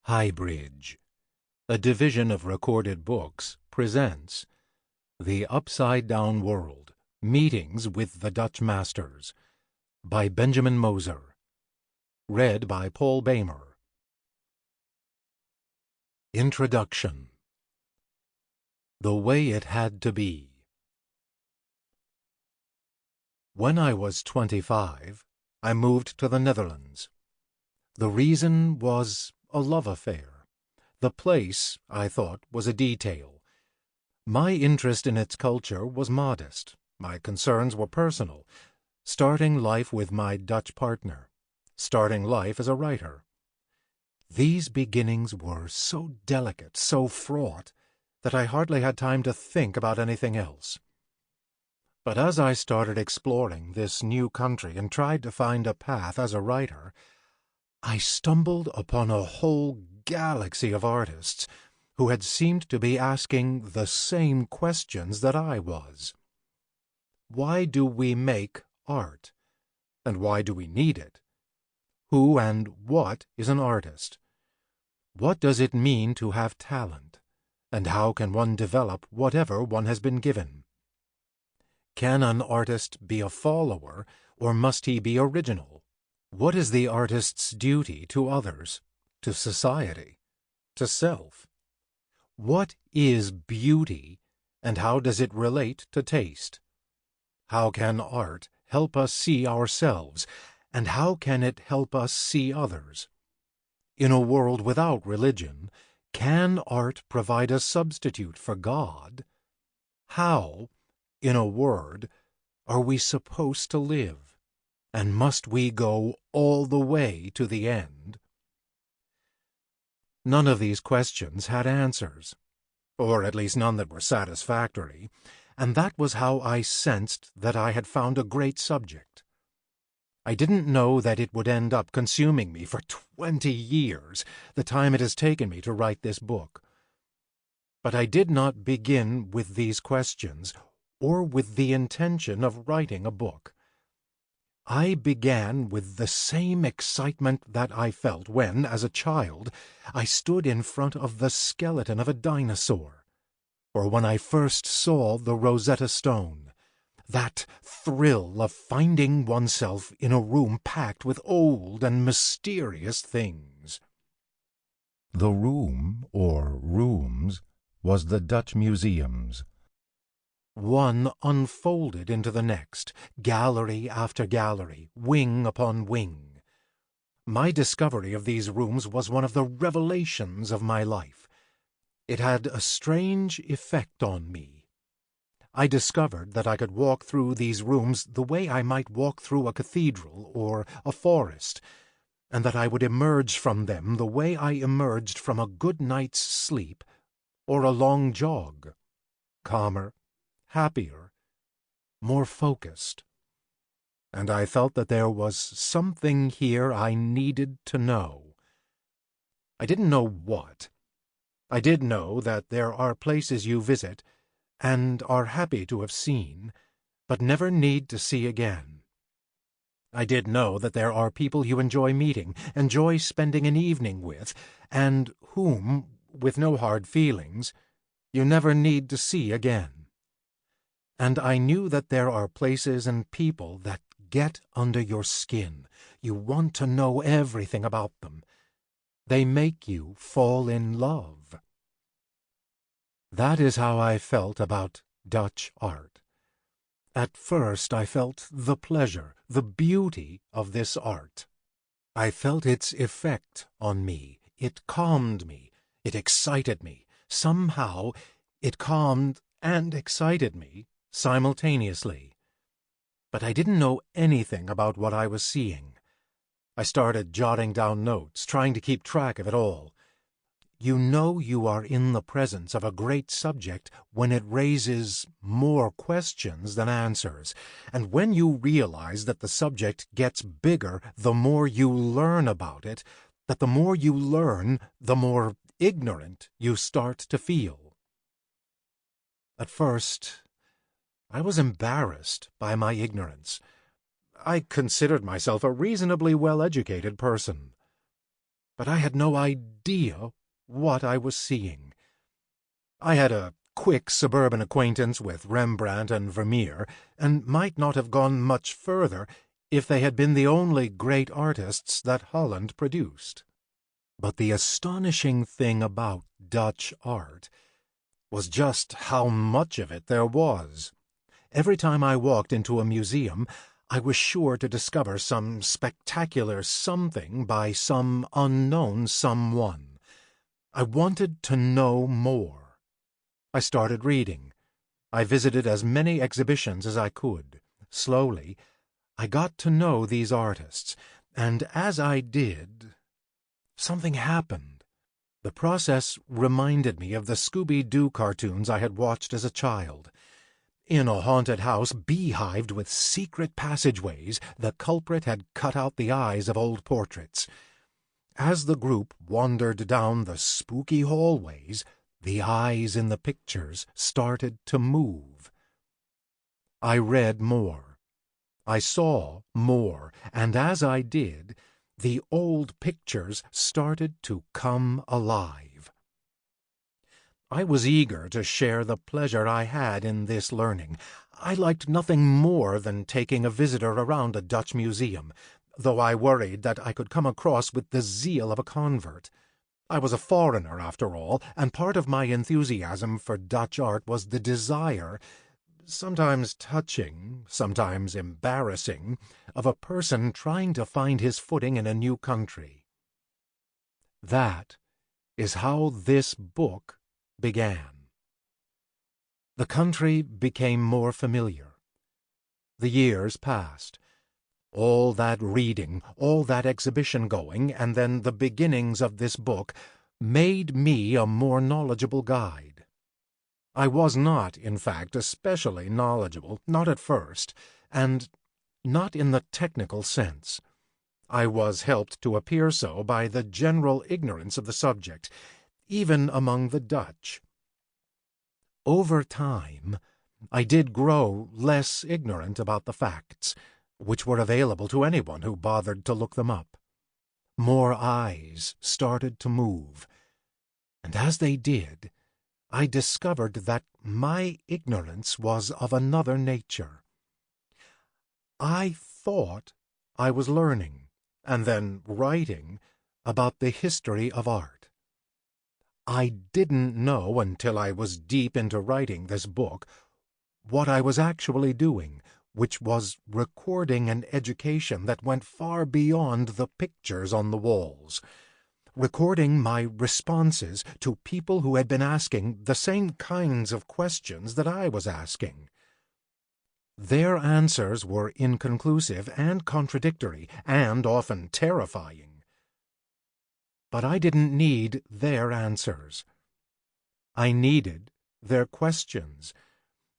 HighBridge, a division of Recorded Books, presents The Upside-Down World, Meetings with the Dutch Masters, by Benjamin Moser. Read by Paul Boehmer. Introduction. The Way It Had to Be. When I was 25, I moved to the Netherlands. The reason was a love affair. The place, I thought, was a detail. My interest in its culture was modest. My concerns were personal. Starting life with my Dutch partner. Starting life as a writer. These beginnings were so delicate, so fraught, that I hardly had time to think about anything else. But as I started exploring this new country and tried to find a path as a writer, I stumbled upon a whole galaxy of artists who had seemed to be asking the same questions that I was. Why do we make art? And why do we need it? Who and what is an artist? What does it mean to have talent? And how can one develop whatever one has been given? Can an artist be a follower, or must he be original? What is the artist's duty to others, to society, to self? What is beauty, and how does it relate to taste? How can art help us see ourselves, and how can it help us see others? In a world without religion, can art provide a substitute for God? How, in a word, are we supposed to live? And must we go all the way to the end? None of these questions had answers, or at least none that were satisfactory, and that was how I sensed that I had found a great subject. I didn't know that it would end up consuming me for 20 years, the time it has taken me to write this book. But I did not begin with these questions, or with the intention of writing a book. I began with the same excitement that I felt when, as a child, I stood in front of the skeleton of a dinosaur, or when I first saw the Rosetta Stone, that thrill of finding oneself in a room packed with old and mysterious things. The room, or rooms, was the Dutch museums. One unfolded into the next, gallery after gallery, wing upon wing. My discovery of these rooms was one of the revelations of my life. It had a strange effect on me. I discovered that I could walk through these rooms the way I might walk through a cathedral or a forest, and that I would emerge from them the way I emerged from a good night's sleep or a long jog, calmer, happier, more focused. And I felt that there was something here I needed to know. I didn't know what. I did know that there are places you visit and are happy to have seen, but never need to see again. I did know that there are people you enjoy meeting, enjoy spending an evening with, and whom, with no hard feelings, you never need to see again. And I knew that there are places and people that get under your skin. You want to know everything about them. They make you fall in love. That is how I felt about Dutch art. At first I felt the pleasure, the beauty of this art. I felt its effect on me. It calmed me. It excited me. Somehow it calmed and excited me simultaneously. But I didn't know anything about what I was seeing. I started jotting down notes, trying to keep track of it all. You know you are in the presence of a great subject when it raises more questions than answers, and when you realize that the subject gets bigger the more you learn about it, that the more you learn, the more ignorant you start to feel. At first, I was embarrassed by my ignorance. I considered myself a reasonably well-educated person. but I had no idea what I was seeing. I had a quick suburban acquaintance with Rembrandt and Vermeer, and might not have gone much further if they had been the only great artists that Holland produced. But the astonishing thing about Dutch art was just how much of it there was. Every time I walked into a museum, I was sure to discover some spectacular something by some unknown someone. I wanted to know more. I started reading. I visited as many exhibitions as I could. Slowly, I got to know these artists, and as I did, something happened. The process reminded me of the Scooby-Doo cartoons I had watched as a child. In a haunted house beehived with secret passageways, the culprit had cut out the eyes of old portraits. As the group wandered down the spooky hallways, the eyes in the pictures started to move. I read more. I saw more, and as I did, the old pictures started to come alive. I was eager to share the pleasure I had in this learning. I liked nothing more than taking a visitor around a Dutch museum, though I worried that I could come across with the zeal of a convert. I was a foreigner, after all, and part of my enthusiasm for Dutch art was the desire, sometimes touching, sometimes embarrassing, of a person trying to find his footing in a new country. That is how this book began. The country became more familiar. The years passed. All that reading, all that exhibition going, and then the beginnings of this book made me a more knowledgeable guide. I was not, in fact, especially knowledgeable, not at first, and not in the technical sense. I was helped to appear so by the general ignorance of the subject, even among the Dutch. Over time, I did grow less ignorant about the facts, which were available to anyone who bothered to look them up. More eyes started to move, and as they did, I discovered that my ignorance was of another nature. I thought I was learning, and then writing, about the history of art. I didn't know until I was deep into writing this book what I was actually doing, which was recording an education that went far beyond the pictures on the walls, recording my responses to people who had been asking the same kinds of questions that I was asking. Their answers were inconclusive and contradictory, and often terrifying. But I didn't need their answers. I needed their questions.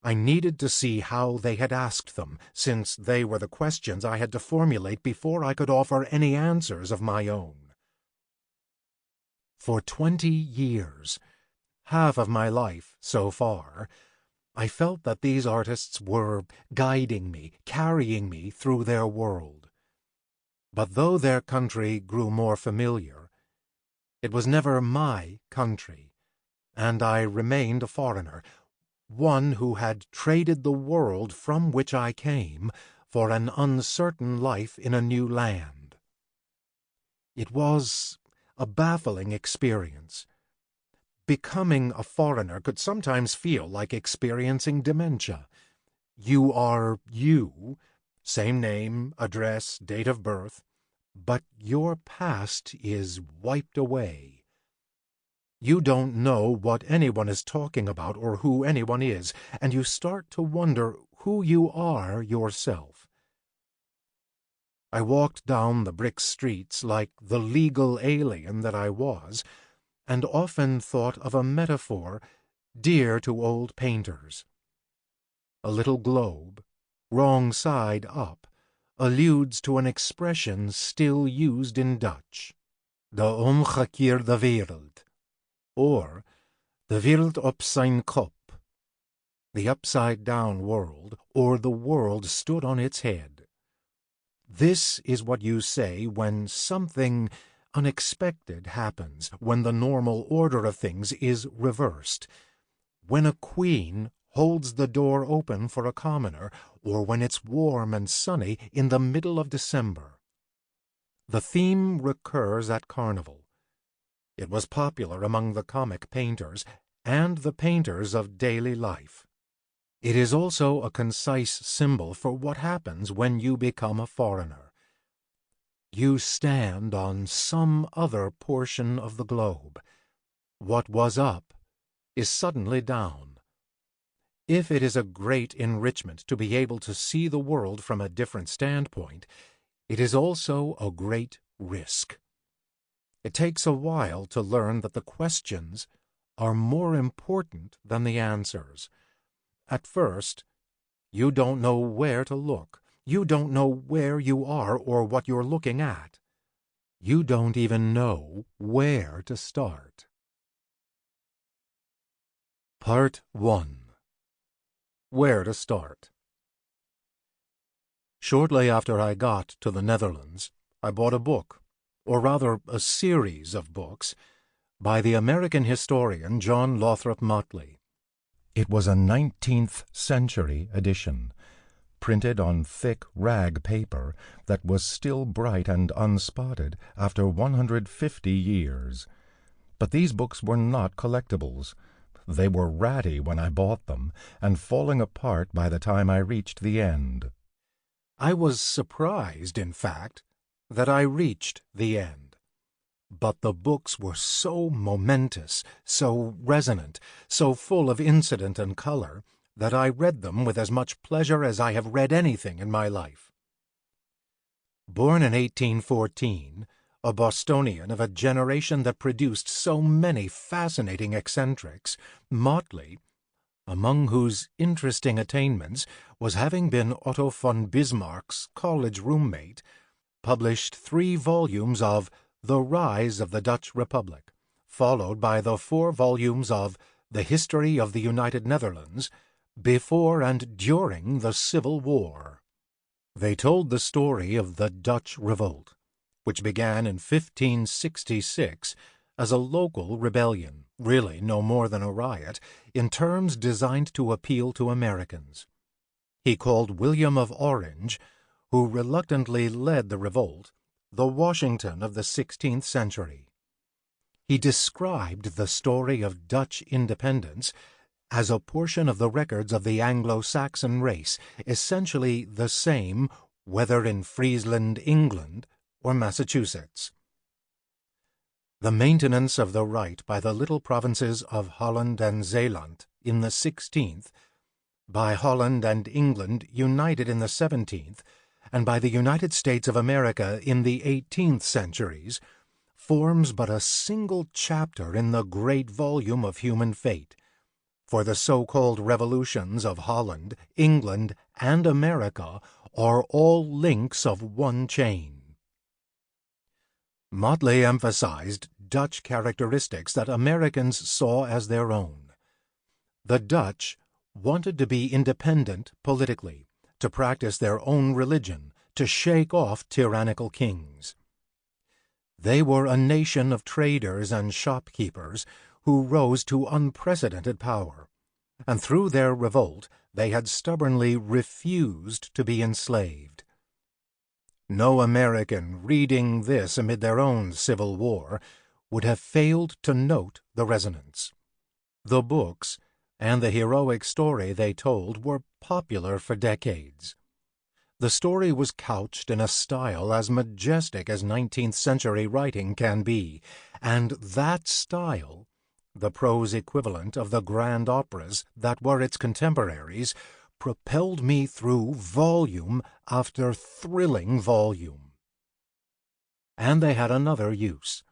I needed to see how they had asked them, since they were the questions I had to formulate before I could offer any answers of my own. For 20 years, half of my life so far, I felt that these artists were guiding me, carrying me through their world. But though their country grew more familiar, it was never my country, and I remained a foreigner, one who had traded the world from which I came for an uncertain life in a new land. It was a baffling experience. Becoming a foreigner could sometimes feel like experiencing dementia. You are you, same name, address, date of birth, but your past is wiped away. You don't know what anyone is talking about or who anyone is, and you start to wonder who you are yourself. I walked down the brick streets like the legal alien that I was, and often thought of a metaphor dear to old painters. A little globe, wrong side up, alludes to an expression still used in Dutch, de omgekeerde wereld, or de wereld op zijn kop, the upside-down world, or the world stood on its head. This is what you say when something unexpected happens when the normal order of things is reversed. When a queen holds the door open for a commoner, or when it's warm and sunny in the middle of December. The theme recurs at Carnival. It was popular among the comic painters and the painters of daily life. It is also a concise symbol for what happens when you become a foreigner. You stand on some other portion of the globe. What was up is suddenly down. If it is a great enrichment to be able to see the world from a different standpoint, it is also a great risk. It takes a while to learn that the questions are more important than the answers. At first, you don't know where to look. You don't know where you are or what you're looking at. You don't even know where to start. Part 1. Where to start. Shortly after I got to the Netherlands, I bought a book, or rather a series of books, by the American historian John Lothrop Motley. It was a 19th century edition, printed on thick rag paper that was still bright and unspotted after 150 years. But these books were not collectibles. They were ratty when I bought them, and falling apart by the time I reached the end. I was surprised, in fact, that I reached the end. But the books were so momentous, so resonant, so full of incident and color, that I read them with as much pleasure as I have read anything in my life. Born in 1814, a Bostonian of a generation that produced so many fascinating eccentrics, Motley, among whose interesting attainments was having been Otto von Bismarck's college roommate, published 3 volumes of The Rise of the Dutch Republic, followed by the 4 volumes of The History of the United Netherlands, before and during the Civil War. They told the story of the Dutch Revolt, which began in 1566 as a local rebellion, really no more than a riot, in terms designed to appeal to Americans. He called William of Orange, who reluctantly led the revolt, the Washington of the 16th century. He described the story of Dutch independence as a portion of the records of the Anglo-Saxon race, essentially the same whether in Friesland, England, or Massachusetts. The maintenance of the right by the little provinces of Holland and Zeeland in the 16th, by Holland and England united in the 17th, and by the United States of America in the 18th centuries, forms but a single chapter in the great volume of human fate, for the so-called revolutions of Holland, England, and America are all links of one chain. Motley emphasized Dutch characteristics that Americans saw as their own. The Dutch wanted to be independent politically, to practice their own religion, to shake off tyrannical kings. They were a nation of traders and shopkeepers who rose to unprecedented power, and through their revolt they had stubbornly refused to be enslaved. No American reading this amid their own civil war would have failed to note the resonance. The books and the heroic story they told were popular for decades. The story was couched in a style as majestic as 19th century writing can be, and that style, the prose equivalent of the grand operas that were its contemporaries, propelled me through volume after thrilling volume. And they had another use.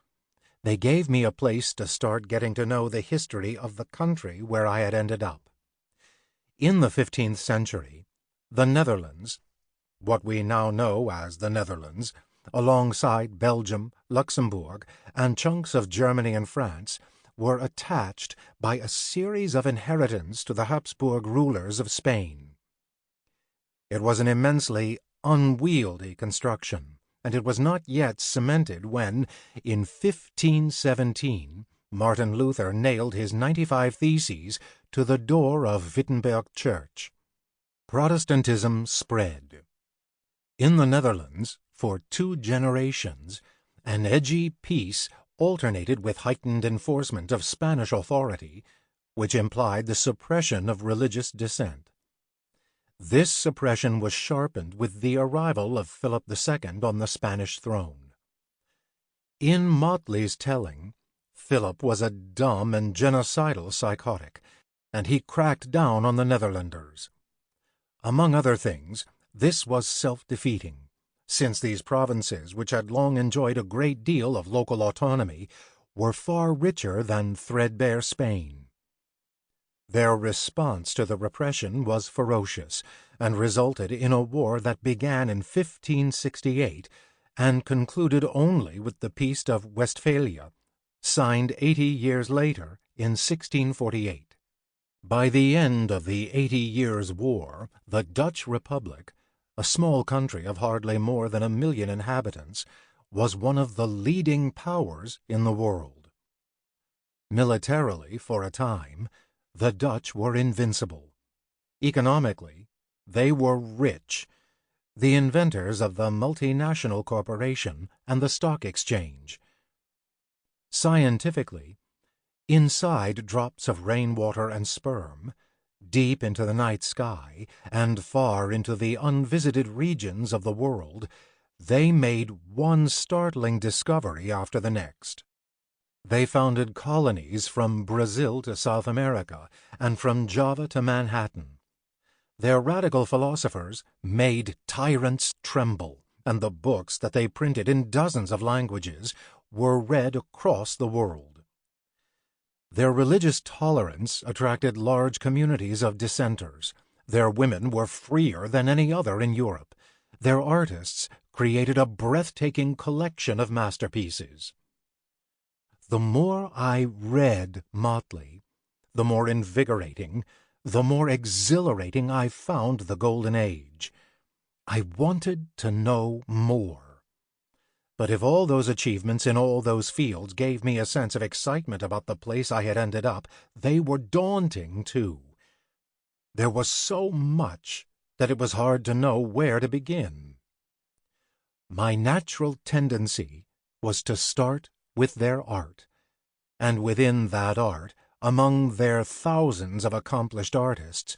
They gave me a place to start getting to know the history of the country where I had ended up. In the 15th century, the Netherlands, what we now know as the Netherlands, alongside Belgium, Luxembourg, and chunks of Germany and France, were attached by a series of inheritance to the Habsburg rulers of Spain. It was an immensely unwieldy construction, and it was not yet cemented when, in 1517, Martin Luther nailed his 95 Theses to the door of Wittenberg Church. Protestantism spread. In the Netherlands, for 2 generations, an edgy peace alternated with heightened enforcement of Spanish authority, which implied the suppression of religious dissent. This suppression was sharpened with the arrival of Philip II on the Spanish throne. In Motley's telling, Philip was a dumb and genocidal psychotic, and he cracked down on the Netherlanders. Among other things, this was self-defeating, since these provinces, which had long enjoyed a great deal of local autonomy, were far richer than threadbare Spain. Their response to the repression was ferocious, and resulted in a war that began in 1568 and concluded only with the Peace of Westphalia, signed 80 years later in 1648. By the end of the 80 Years' War, the Dutch Republic, a small country of hardly more than 1 million inhabitants, was one of the leading powers in the world. Militarily, for a time, the Dutch were invincible. Economically, they were rich, the inventors of the multinational corporation and the stock exchange. Scientifically, inside drops of rainwater and sperm, deep into the night sky, and far into the unvisited regions of the world, they made one startling discovery after the next. They founded colonies from Brazil to South America, and from Java to Manhattan. Their radical philosophers made tyrants tremble, and the books that they printed in dozens of languages were read across the world. Their religious tolerance attracted large communities of dissenters. Their women were freer than any other in Europe. Their artists created a breathtaking collection of masterpieces. The more I read Motley, the more invigorating, the more exhilarating I found the Golden Age. I wanted to know more. But if all those achievements in all those fields gave me a sense of excitement about the place I had ended up, they were daunting, too. There was so much that it was hard to know where to begin. My natural tendency was to start with their art, and within that art, among their thousands of accomplished artists,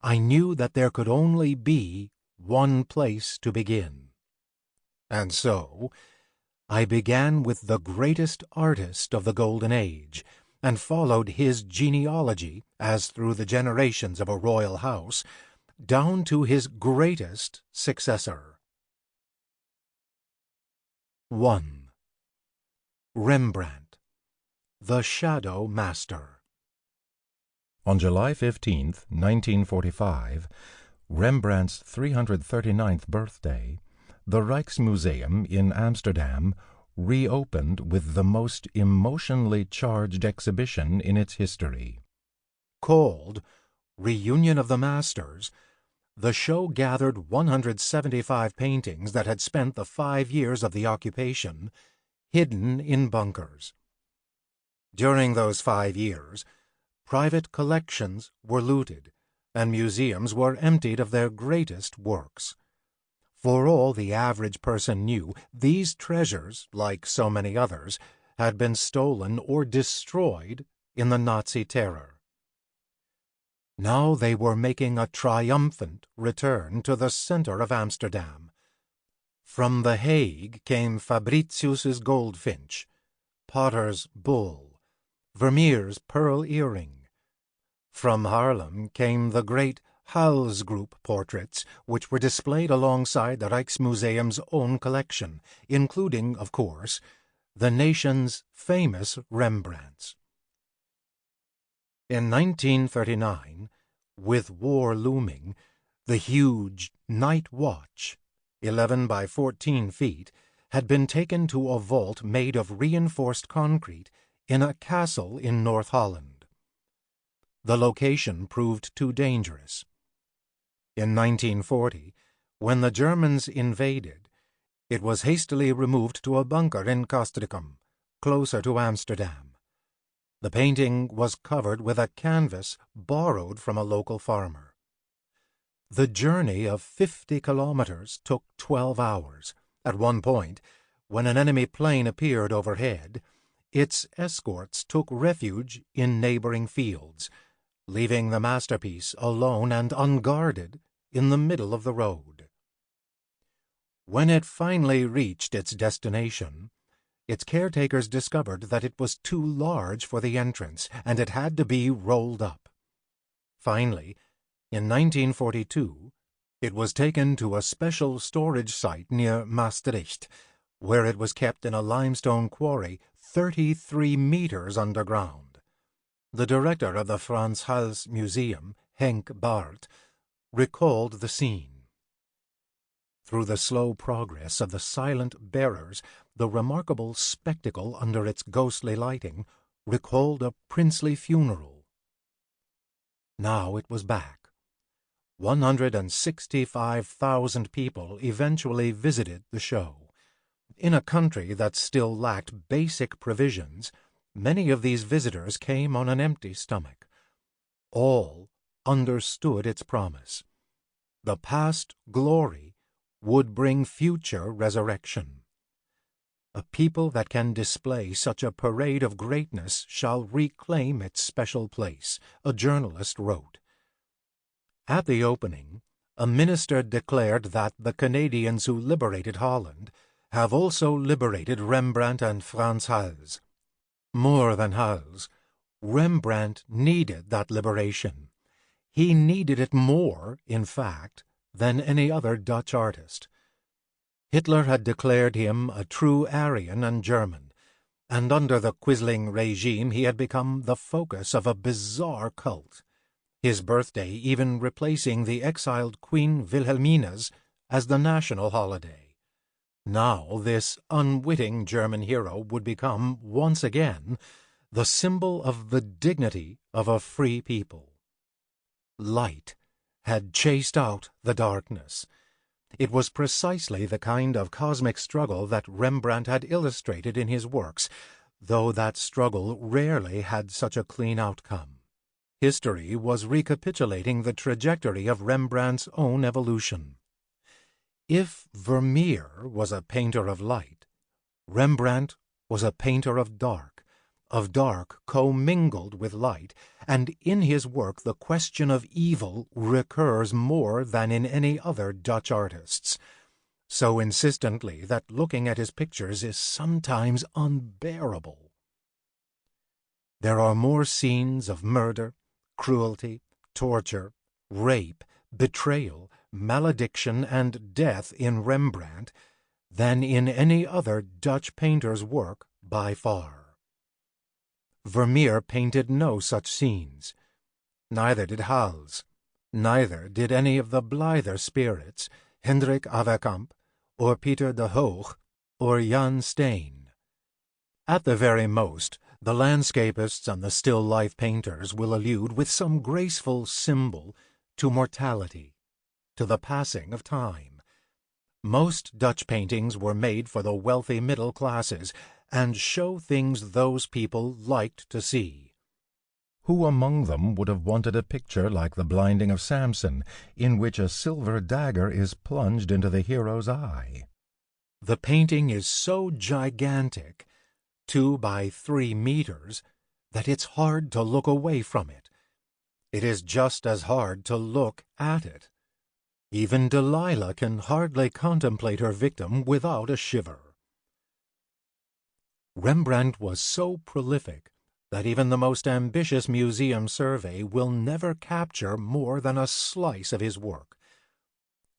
I knew that there could only be one place to begin. And so, I began with the greatest artist of the Golden Age, and followed his genealogy, as through the generations of a royal house, down to his greatest successor. 1. Rembrandt, the Shadow Master. On July 15, 1945, Rembrandt's 339th birthday, the Rijksmuseum in Amsterdam reopened with the most emotionally charged exhibition in its history. Called Reunion of the Masters, the show gathered 175 paintings that had spent the 5 years of the occupation hidden in bunkers. During those 5 years, private collections were looted, and museums were emptied of their greatest works. For all the average person knew, these treasures, like so many others, had been stolen or destroyed in the Nazi terror. Now they were making a triumphant return to the center of Amsterdam. From The Hague came Fabritius's goldfinch, Potter's bull, Vermeer's pearl earring. From Haarlem came the great Hals Group portraits, which were displayed alongside the Rijksmuseum's own collection, including, of course, the nation's famous Rembrandts. In 1939, with war looming, the huge Night Watch, 11 by 14 feet, had been taken to a vault made of reinforced concrete in a castle in North Holland. The location proved too dangerous. In 1940, when the Germans invaded, It was hastily removed to a bunker in Castricum, closer to Amsterdam. The painting was covered with a canvas borrowed from a local farmer. The journey of 50 kilometers took 12 hours. At one point, when an enemy plane appeared overhead, its escorts took refuge in neighboring fields, leaving the masterpiece alone and unguarded in the middle of the road. When it finally reached its destination, its caretakers discovered that it was too large for the entrance, and it had to be rolled up. Finally, in 1942, it was taken to a special storage site near Maastricht, where it was kept in a limestone quarry 33 meters underground. The director of the Frans Hals Museum, Henk Baert, recalled the scene. Through the slow progress of the silent bearers, the remarkable spectacle under its ghostly lighting recalled a princely funeral. Now it was back. 165,000 people eventually visited the show. In a country that still lacked basic provisions, many of these visitors came on an empty stomach. All understood its promise. The past glory would bring future resurrection. A people that can display such a parade of greatness shall reclaim its special place, a journalist wrote. At the opening, a minister declared that the Canadians who liberated Holland have also liberated Rembrandt and Frans Hals. More than Hals, Rembrandt needed that liberation. He needed it more, in fact, than any other Dutch artist. Hitler had declared him a true Aryan and German, and under the Quisling regime he had become the focus of a bizarre cult, his birthday even replacing the exiled Queen Wilhelmina's as the national holiday. Now this unwitting German hero would become, once again, the symbol of the dignity of a free people. Light had chased out the darkness. It was precisely the kind of cosmic struggle that Rembrandt had illustrated in his works, though that struggle rarely had such a clean outcome. History was recapitulating the trajectory of Rembrandt's own evolution. If Vermeer was a painter of light, Rembrandt was a painter of dark commingled with light, and in his work the question of evil recurs more than in any other Dutch artist's, so insistently that looking at his pictures is sometimes unbearable. There are more scenes of murder, cruelty, torture, rape, betrayal, malediction, and death in Rembrandt than in any other Dutch painter's work by far. Vermeer painted no such scenes. Neither did Hals. Neither did any of the blither spirits, Hendrik Avercamp, or Pieter de Hoogh, or Jan Steen. At the very most, the landscapists and the still-life painters will allude with some graceful symbol to mortality, to the passing of time. Most Dutch paintings were made for the wealthy middle classes, and show things those people liked to see. Who among them would have wanted a picture like The Blinding of Samson, in which a silver dagger is plunged into the hero's eye? The painting is so gigantic, 2 by 3 meters, that it's hard to look away from it. It is just as hard to look at it. Even Delilah can hardly contemplate her victim without a shiver. Rembrandt was so prolific that even the most ambitious museum survey will never capture more than a slice of his work.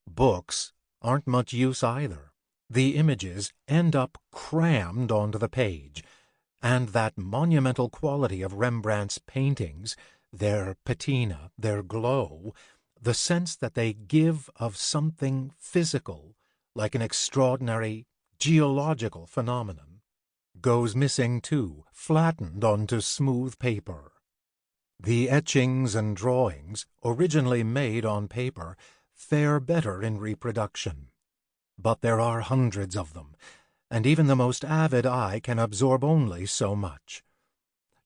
Books aren't much use either. The images end up crammed onto the page, and that monumental quality of Rembrandt's paintings, their patina, their glow, the sense that they give of something physical, like an extraordinary geological phenomenon, goes missing too, flattened onto smooth paper. The etchings and drawings, originally made on paper, fare better in reproduction. but there are hundreds of them, and even the most avid eye can absorb only so much.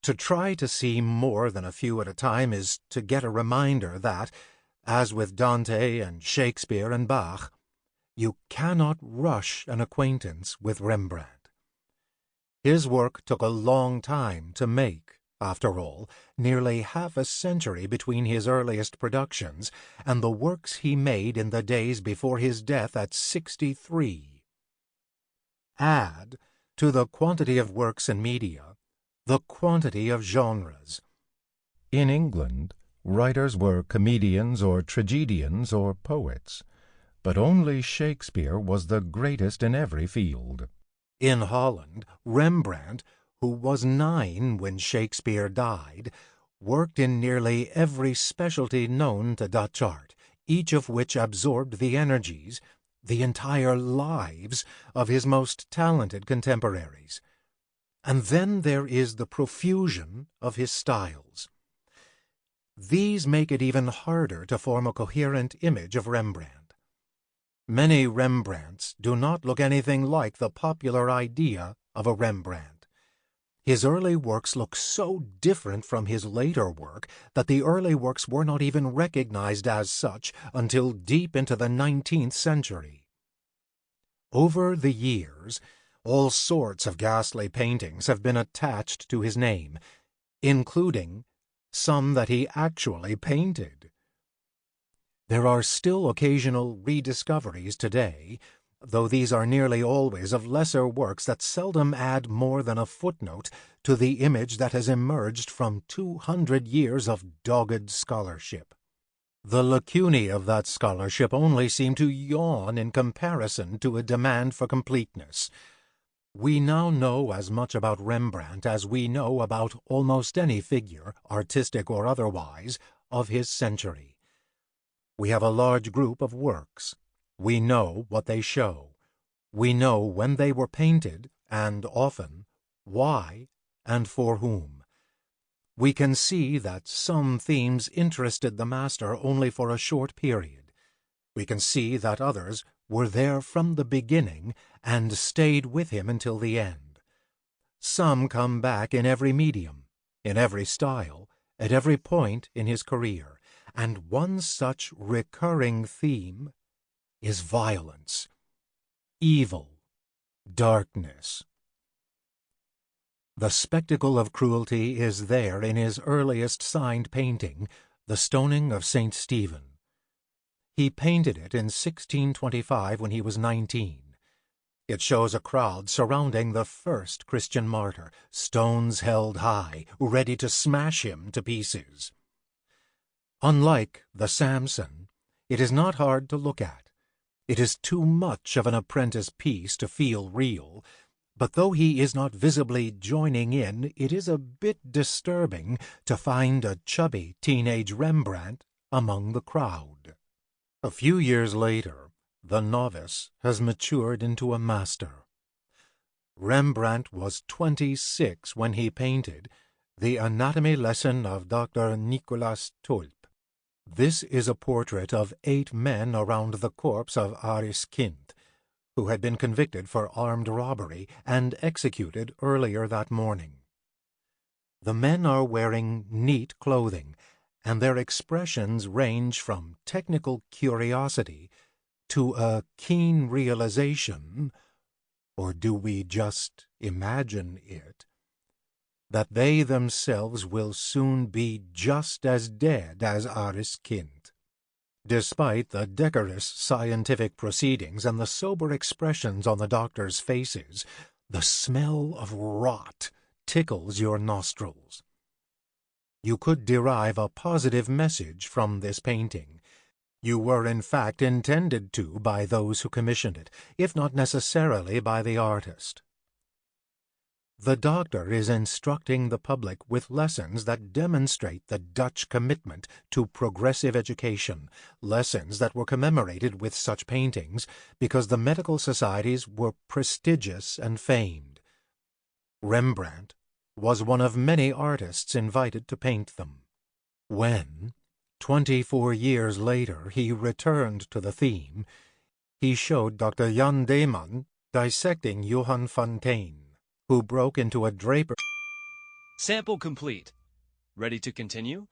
To try to see more than a few at a time is to get a reminder that, as with Dante and Shakespeare and Bach, you cannot rush an acquaintance with Rembrandt. His work took a long time to make, after all, nearly half a century between his earliest productions and the works he made in the days before his death at 63. Add to the quantity of works and media the quantity of genres. In England, writers were comedians or tragedians or poets, but only Shakespeare was the greatest in every field. In Holland, Rembrandt, who was 9 when Shakespeare died, worked in nearly every specialty known to Dutch art, each of which absorbed the energies, the entire lives, of his most talented contemporaries. And then there is the profusion of his styles. These make it even harder to form a coherent image of Rembrandt. Many Rembrandts do not look anything like the popular idea of a Rembrandt. His early works look so different from his later work that the early works were not even recognized as such until deep into the 19th century. Over the years, all sorts of ghastly paintings have been attached to his name, including some that he actually painted. There are still occasional rediscoveries today, though these are nearly always of lesser works that seldom add more than a footnote to the image that has emerged from 200 years of dogged scholarship. The lacunae of that scholarship only seem to yawn in comparison to a demand for completeness. We now know as much about Rembrandt as we know about almost any figure, artistic or otherwise, of his century. We have a large group of works. We know what they show. We know when they were painted, and often, why and for whom. We can see that some themes interested the master only for a short period. We can see that others were there from the beginning and stayed with him until the end. Some come back in every medium, in every style, at every point in his career, and one such recurring theme is violence, evil, darkness. The spectacle of cruelty is there in his earliest signed painting, The Stoning of St. Stephen. He painted it in 1625 when he was 19. It shows a crowd surrounding the first Christian martyr, stones held high, ready to smash him to pieces. Unlike the Samson, it is not hard to look at. It is too much of an apprentice piece to feel real, but though he is not visibly joining in, it is a bit disturbing to find a chubby teenage Rembrandt among the crowd. A few years later, the novice has matured into a master. Rembrandt was 26 when he painted The Anatomy Lesson of Dr. Nicolas Tulp. This is a portrait of 8 men around the corpse of Avercamp, who had been convicted for armed robbery and executed earlier that morning. The men are wearing neat clothing, and their expressions range from technical curiosity to a keen realization, or do we just imagine it, that they themselves will soon be just as dead as Avercamp. Despite the decorous scientific proceedings and the sober expressions on the doctors' faces, the smell of rot tickles your nostrils. You could derive a positive message from this painting. You were in fact intended to by those who commissioned it, if not necessarily by the artist. The doctor is instructing the public with lessons that demonstrate the Dutch commitment to progressive education, lessons that were commemorated with such paintings because the medical societies were prestigious and famed. Rembrandt was one of many artists invited to paint them. When, 24 years later, he returned to the theme, He showed Dr. Jan Lievens dissecting Johann Fontaine, who broke into a draper. Sample complete. Ready to continue?